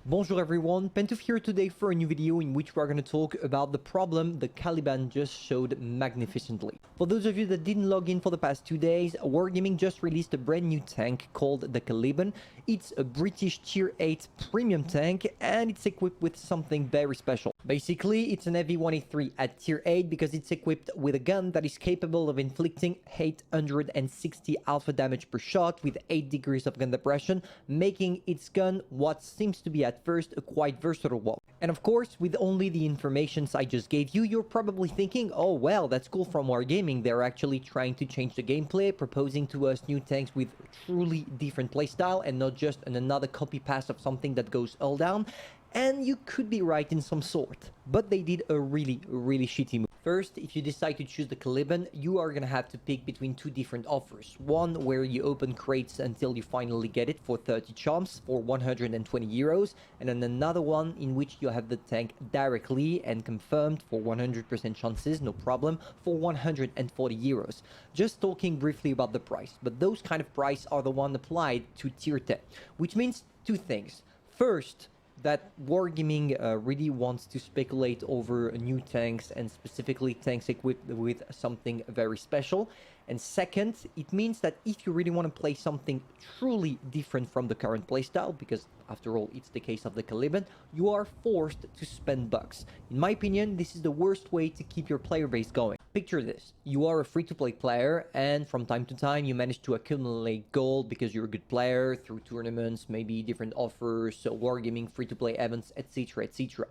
Bonjour everyone, Pantoufleee here today for a new video in which we're going to talk about the problem the Caliban just showed magnificently. For those of you that didn't log in for the past 2 days, Wargaming just released a brand new tank called the Caliban. It's a British tier 8 premium tank and it's equipped with something very special. Basically, it's an heavy 183 at tier 8 because it's equipped with a gun that is capable of inflicting 860 alpha damage per shot with 8 degrees of gun depression, making its gun what seems to be at first a quite versatile one. And of course, with only the information I just gave you, you're probably thinking, oh well, that's cool from Wargaming, they're actually trying to change the gameplay, proposing to us new tanks with truly different playstyle and not just another copy-paste of something that goes all down. And you could be right in some sort, but they did a really shitty move. First, if you decide to choose the Caliban, you are gonna have to pick between two different offers. One where you open crates until you finally get it for 30 chumps for 120 euros, and then another one in which you have the tank directly and confirmed for 100% chances, no problem, for 140 euros. Just talking briefly about the price, but those kind of price are the one applied to tier 10, which means two things. First, that Wargaming really wants to speculate over new tanks and specifically tanks equipped with something very special. And second, it means that if you really want to play something truly different from the current playstyle, because after all, it's the case of the Caliban, you are forced to spend bucks. In my opinion, this is the worst way to keep your player base going. Picture this, you are a free-to-play player and from time to time you manage to accumulate gold because you're a good player through tournaments, maybe different offers, Wargaming, free-to-play events, etc, etc.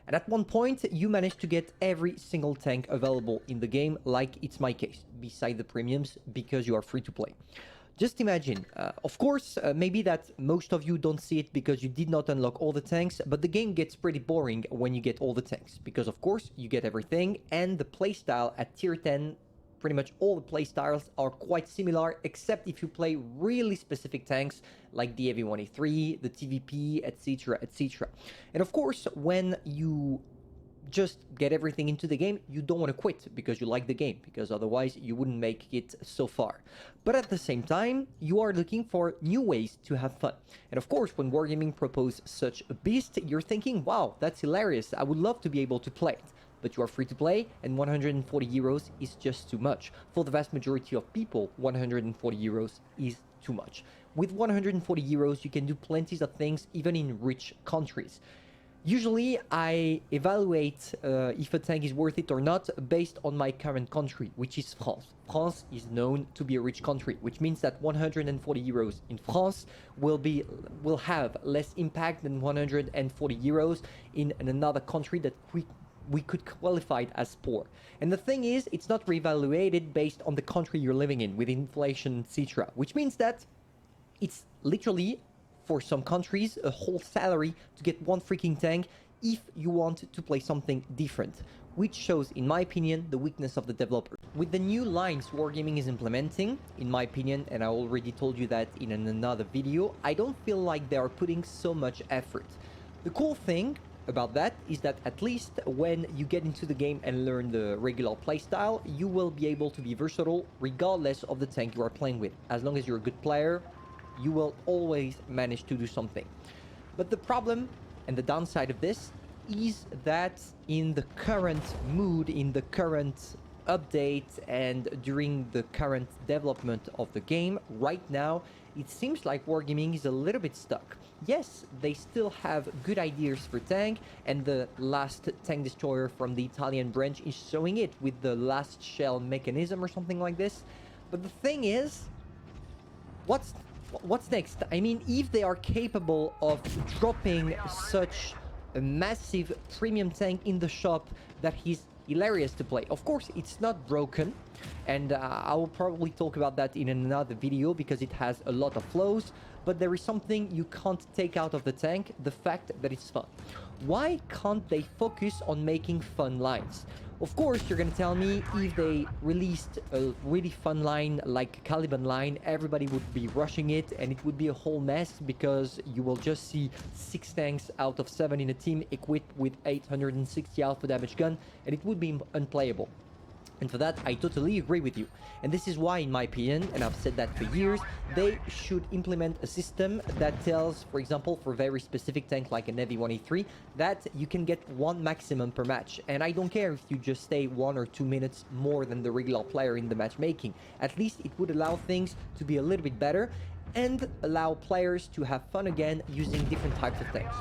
And at one point, you manage to get every single tank available in the game, like it's my case, beside the premiums, because you are free to play. Just imagine, of course, maybe that most of you don't see it because you did not unlock all the tanks, but the game gets pretty boring when you get all the tanks, because of course, you get everything, and the playstyle at tier 10, pretty much all the playstyles are quite similar, except if you play really specific tanks like the Heavy 183, the TVP, etc, etc. And of course, when you just get everything into the game, you don't want to quit because you like the game, because otherwise you wouldn't make it so far. But at the same time, you are looking for new ways to have fun. And of course, when Wargaming proposed such a beast, you're thinking, wow, that's hilarious, I would love to be able to play it. But you are free to play, and 140 euros is just too much. For the vast majority of people, 140 euros is too much. With 140 euros, you can do plenty of things, even in rich countries. Usually, I evaluate if a tank is worth it or not based on my current country, which is France. France is known to be a rich country, which means that 140 euros in France will have less impact than 140 euros in another country that we could qualify as poor. And the thing is, it's not reevaluated based on the country you're living in with inflation, etc. Which means that it's literally, for some countries, a whole salary to get one freaking tank if you want to play something different, which shows, in my opinion, the weakness of the developer. With the new lines Wargaming is implementing, in my opinion, and I already told you that in another video, I don't feel like they are putting so much effort. The cool thing about that is that at least when you get into the game and learn the regular playstyle, you will be able to be versatile regardless of the tank you are playing with. As long as you're a good player, you will always manage to do something. But the problem and the downside of this is that in the current mood, in the current update, and during the current development of the game, right now, it seems like Wargaming is a little bit stuck. Yes, they still have good ideas for tank, and the last tank destroyer from the Italian branch is showing it with the last shell mechanism or something like this. But the thing is, what's next? I mean, if they are capable of dropping such a massive premium tank in the shop that is hilarious to play. Of course, it's not broken, and I will probably talk about that in another video because it has a lot of flaws, but there is something you can't take out of the tank, the fact that it's fun. Why can't they focus on making fun lines? Of course, you're gonna tell me if they released a really fun line like Caliban line, everybody would be rushing it and it would be a whole mess because you will just see 6 tanks out of 7 in a team equipped with 860 alpha damage gun and it would be unplayable. And for that, I totally agree with you. And this is why, in my opinion, and I've said that for years, they should implement a system that tells, for example, for very specific tank like an Heavy 183, that you can get one maximum per match. And I don't care if you just stay 1 or 2 minutes more than the regular player in the matchmaking. At least it would allow things to be a little bit better and allow players to have fun again using different types of tanks.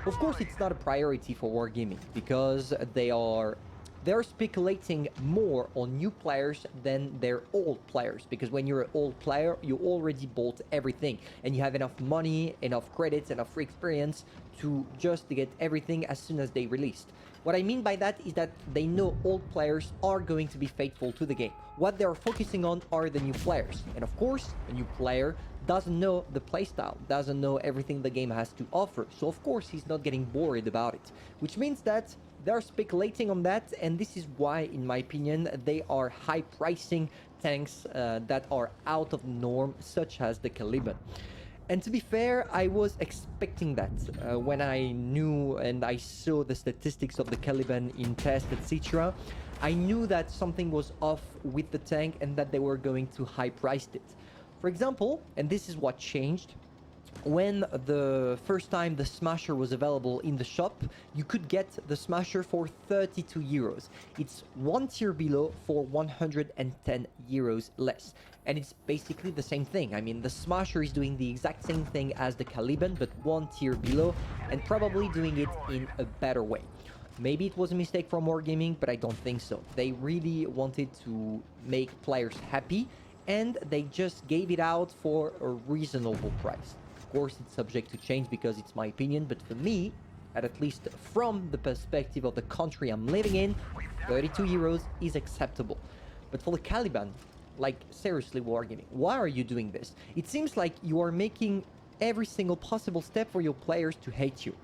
Of course, it's not a priority for Wargaming because they're speculating more on new players than their old players, because when you're an old player, you already bought everything and you have enough money, enough credits, enough free experience to just get everything as soon as they released. What I mean by that is that they know old players are going to be faithful to the game. What they're focusing on are the new players. And of course, a new player doesn't know the playstyle, doesn't know everything the game has to offer. So of course, he's not getting bored about it, which means that they're speculating on that, and this is why, in my opinion, they are high pricing tanks that are out of the norm, such as the Caliban. And to be fair, I was expecting that when I knew and I saw the statistics of the Caliban in test, etc. I knew that something was off with the tank and that they were going to high price it. For example, and this is what changed, when the first time the Smasher was available in the shop, you could get the Smasher for 32 euros. It's one tier below for 110 euros less. And it's basically the same thing. I mean, the Smasher is doing the exact same thing as the Caliban, but one tier below, and probably doing it in a better way. Maybe it was a mistake from Wargaming, but I don't think so. They really wanted to make players happy, and they just gave it out for a reasonable price. Of course, it's subject to change because it's my opinion, but for me, at least from the perspective of the country I'm living in, 32 euros is acceptable. But for the Caliban, like, seriously, Wargaming, why are you doing this? It seems like you are making every single possible step for your players to hate you.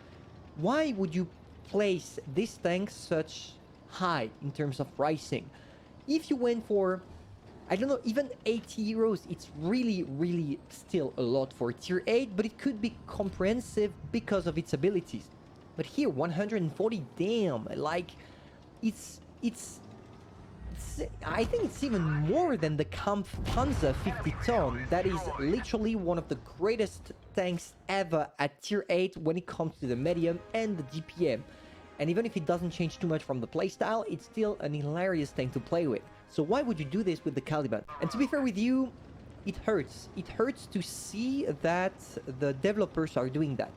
Why would you place this tank such high in terms of pricing? If you went for, I don't know, even 80 euros, it's really still a lot for tier 8, but it could be comprehensive because of its abilities. But here, 140, damn, like, it's I think it's even more than the Kampfpanzer 50 ton. That is literally one of the greatest tanks ever at tier 8 when it comes to the medium and the DPM. And even if it doesn't change too much from the playstyle, it's still an hilarious tank to play with. So why would you do this with the Caliban? And to be fair with you, it hurts. It hurts to see that the developers are doing that.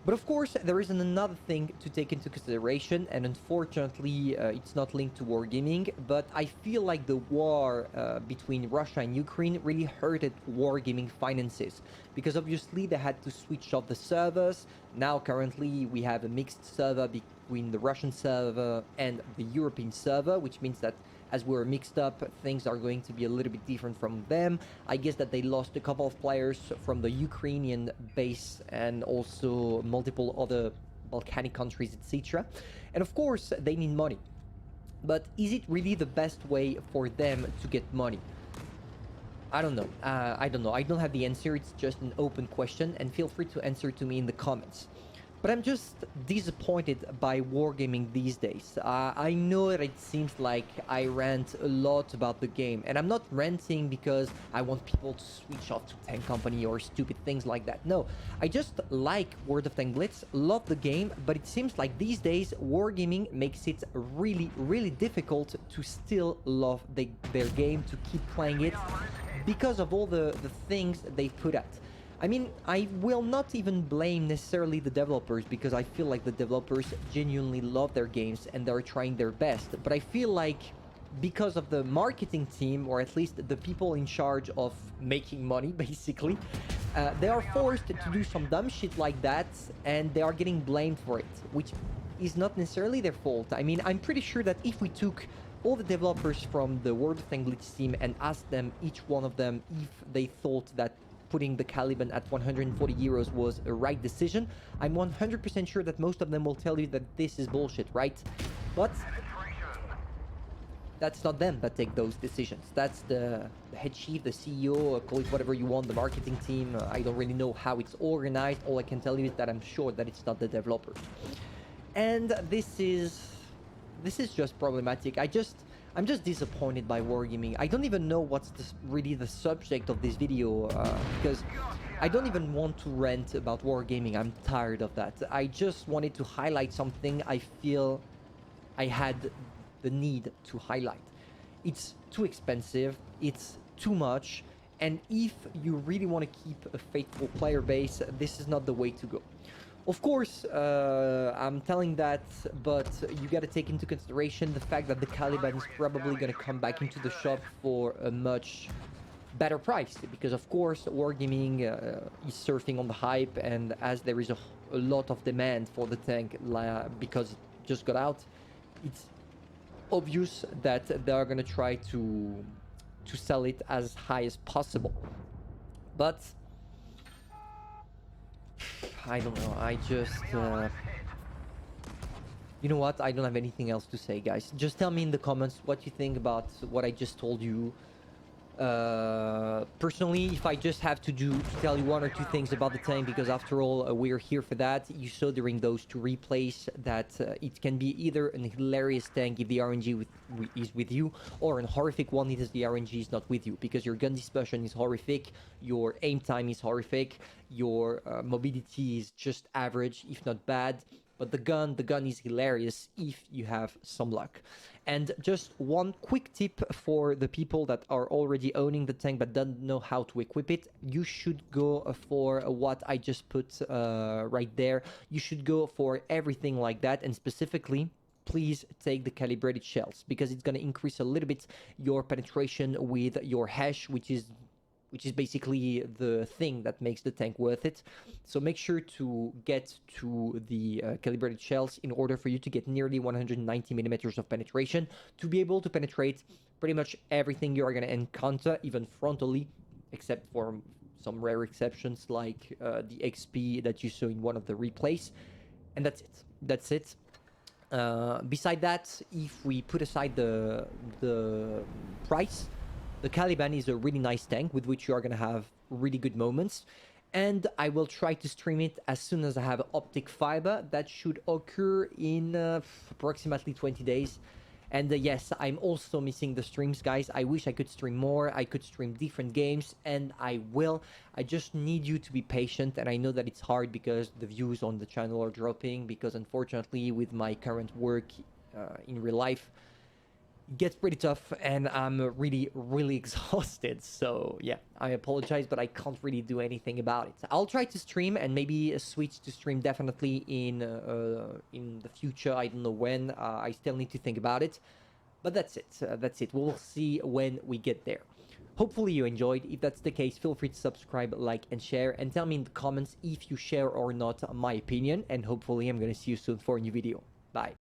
But of course, there is another thing to take into consideration, and unfortunately, it's not linked to Wargaming, but I feel like the war between Russia and Ukraine really hurted Wargaming finances, because obviously they had to switch off the servers. Now, currently, we have a mixed server between the Russian server and the European server, which means that as we're mixed up, things are going to be a little bit different from them. I guess that they lost a couple of players from the Ukrainian base and also multiple other Balkanic countries, etc. And of course, they need money. But is it really the best way for them to get money? I don't know. I don't have the answer. It's just an open question, and feel free to answer to me in the comments. But I'm just disappointed by Wargaming these days. I know that it seems like I rant a lot about the game, and I'm not ranting because I want people to switch off to Tank Company or stupid things like that. No, I just like World of Tank Blitz, love the game, but it seems like these days Wargaming makes it really difficult to still love their game, to keep playing it, because of all the things they put out. I mean, I will not even blame necessarily the developers, because I feel like the developers genuinely love their games and they're trying their best. But I feel like because of the marketing team, or at least the people in charge of making money, basically, they are forced to do some dumb shit like that, and they are getting blamed for it, which is not necessarily their fault. I mean, I'm pretty sure that if we took all the developers from the World of Tank Blitz team and asked them, each one of them, if they thought that putting the Caliban at 140 euros was a right decision, I'm 100% sure that most of them will tell you that this is bullshit, right? But that's not them that take those decisions. That's the head chief, the CEO, call it whatever you want, the marketing team. I don't really know how it's organized. All I can tell you is that I'm sure that it's not the developers. And this is just problematic. I'm just disappointed by wargaming. I don't even know what's really the subject of this video, because I don't even want to rant about wargaming. I'm tired of that. I just wanted to highlight something I feel I had the need to highlight. It's too expensive, it's too much, and if you really want to keep a faithful player base, this is not the way to go. Of course, I'm telling that, but you gotta take into consideration the fact that the Caliban is probably gonna come back into the shop for a much better price, because of course wargaming is surfing on the hype, and as there is a lot of demand for the tank because it just got out, it's obvious that they are gonna try to sell it as high as possible. But I don't know, I just you know what, I don't have anything else to say, guys. Just tell me in the comments what you think about what I just told you. Personally, if I just have to tell you one or two things about the tank, because after all, we're here for that. You saw during those two replays that it can be either an hilarious tank if the RNG is with you, or an horrific one if the RNG is not with you, because your gun dispersion is horrific, your aim time is horrific, your mobility is just average, if not bad. But the gun is hilarious if you have some luck. And just one quick tip for the people that are already owning the tank but don't know how to equip it: you should go for what I just put right there. You should go for everything like that, and specifically, please take the calibrated shells, because it's going to increase a little bit your penetration with your hash, which is basically the thing that makes the tank worth it. So make sure to get to the calibrated shells in order for you to get nearly 190 millimeters of penetration, to be able to penetrate pretty much everything you are going to encounter, even frontally, except for some rare exceptions like the XP that you saw in one of the replays. And that's it. Beside that, if we put aside the price, the Caliban is a really nice tank with which you are going to have really good moments. And I will try to stream it as soon as I have optic fiber. That should occur in approximately 20 days. And yes, I'm also missing the streams, guys. I wish I could stream more. I could stream different games, and I will. I just need you to be patient. And I know that it's hard because the views on the channel are dropping, because unfortunately with my current work in real life, it gets pretty tough, and I'm really exhausted. So yeah, I apologize, but I can't really do anything about it. I'll try to stream, and maybe switch to stream definitely in the future. I don't know when. I still need to think about it, but that's it. We'll see when we get there. Hopefully you enjoyed. If that's the case, feel free to subscribe, like, and share, and tell me in the comments if you share or not my opinion, and hopefully I'm gonna see you soon for a new video. Bye.